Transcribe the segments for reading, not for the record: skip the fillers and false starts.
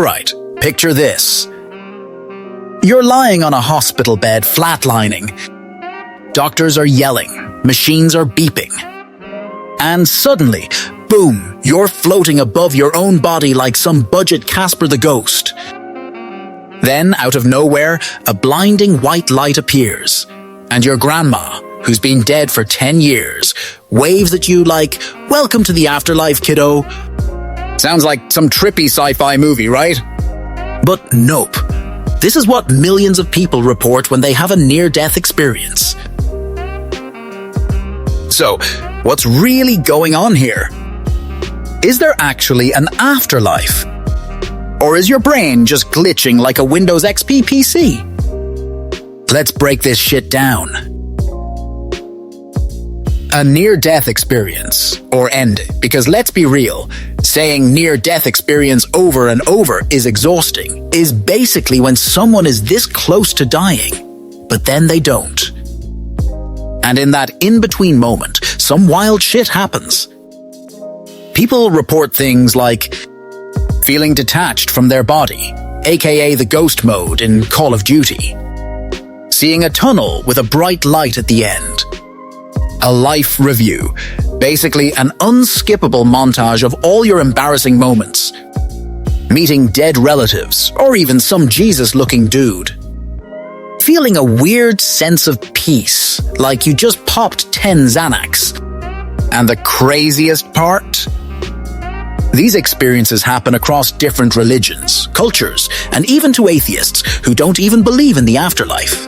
Right, picture this. You're lying on a hospital bed, flatlining. Doctors are yelling, machines are beeping. And suddenly, boom, you're floating above your own body like some budget Casper the Ghost. Then, out of nowhere, a blinding white light appears, and your grandma, who's been dead for 10 years, waves at you like, "Welcome to the afterlife, kiddo." Sounds like some trippy sci-fi movie, right? But nope. This is what millions of people report when they have a near-death experience. So, what's really going on here? Is there actually an afterlife? Or is your brain just glitching like a Windows XP PC? Let's break this shit down. A near-death experience, or NDE, because let's be real, saying near-death experience over and over is exhausting, is basically when someone is this close to dying, but then they don't. And in that in-between moment, some wild shit happens. People report things like feeling detached from their body, aka the ghost mode in Call of Duty, seeing a tunnel with a bright light at the end, a life review, basically an unskippable montage of all your embarrassing moments, meeting dead relatives, or even some Jesus-looking dude, feeling a weird sense of peace, like you just popped 10 Xanax. And the craziest part? These experiences happen across different religions, cultures, and even to atheists who don't even believe in the afterlife.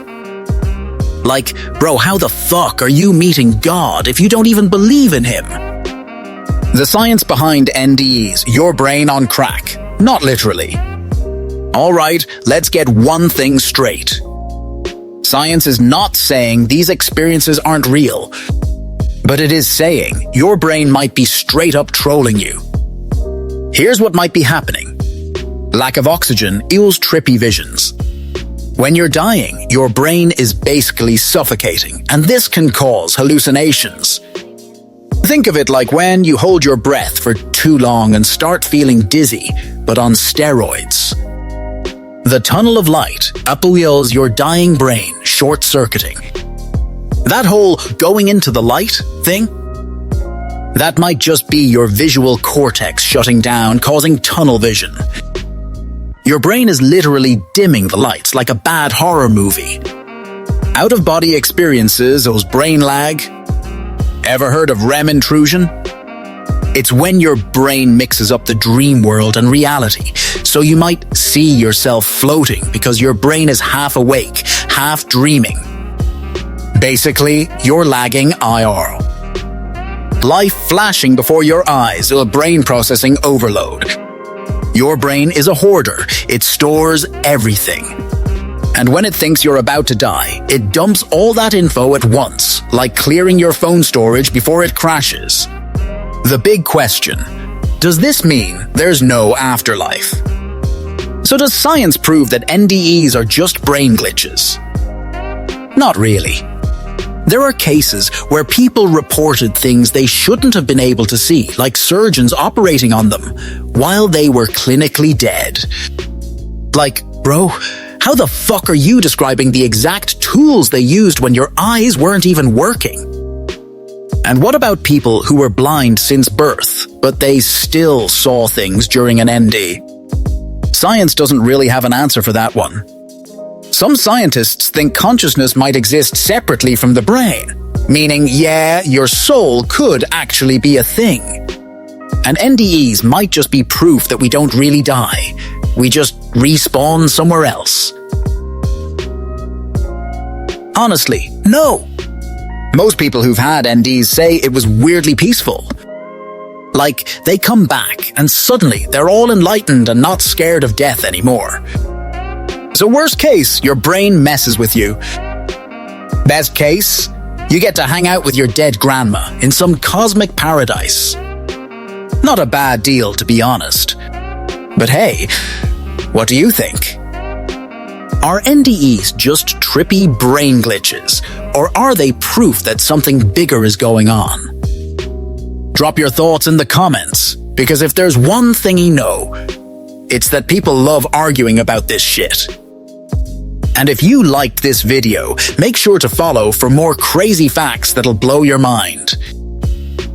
Like, bro, how the fuck are you meeting God if you don't even believe in him? The science behind NDEs, your brain on crack, not literally. Alright, let's get one thing straight. Science is not saying these experiences aren't real, but it is saying your brain might be straight up trolling you. Here's what might be happening. Lack of oxygen equals trippy visions. When you're dying, your brain is basically suffocating, and this can cause hallucinations. Think of it like when you hold your breath for too long and start feeling dizzy, but on steroids. The tunnel of light appeals your dying brain short-circuiting. That whole going into the light thing? That might just be your visual cortex shutting down, causing tunnel vision. Your brain is literally dimming the lights like a bad horror movie. Out-of-body experiences, those brain lag. Ever heard of REM intrusion? It's when your brain mixes up the dream world and reality, so you might see yourself floating because your brain is half awake, half dreaming. Basically, you're lagging IR. Life flashing before your eyes, a brain processing overload. Your brain is a hoarder. It stores everything. And when it thinks you're about to die, it dumps all that info at once, like clearing your phone storage before it crashes. The big question: does this mean there's no afterlife? So does science prove that NDEs are just brain glitches? Not really. There are cases where people reported things they shouldn't have been able to see, like surgeons operating on them, while they were clinically dead. Like, bro, how the fuck are you describing the exact tools they used when your eyes weren't even working? And what about people who were blind since birth, but they still saw things during an NDE? Science doesn't really have an answer for that one. Some scientists think consciousness might exist separately from the brain, meaning, yeah, your soul could actually be a thing. And NDEs might just be proof that we don't really die. We just respawn somewhere else. Honestly, no. Most people who've had NDEs say it was weirdly peaceful. Like, they come back and suddenly they're all enlightened and not scared of death anymore. So worst case, your brain messes with you. Best case, you get to hang out with your dead grandma in some cosmic paradise. Not a bad deal, to be honest. But hey, what do you think? Are NDEs just trippy brain glitches, or are they proof that something bigger is going on? Drop your thoughts in the comments, because if there's one thing you know, It's that people love arguing about this shit. And if you liked this video, make sure to follow for more crazy facts that'll blow your mind.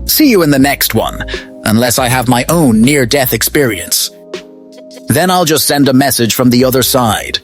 See you in the next one, unless I have my own near-death experience. Then I'll just send a message from the other side.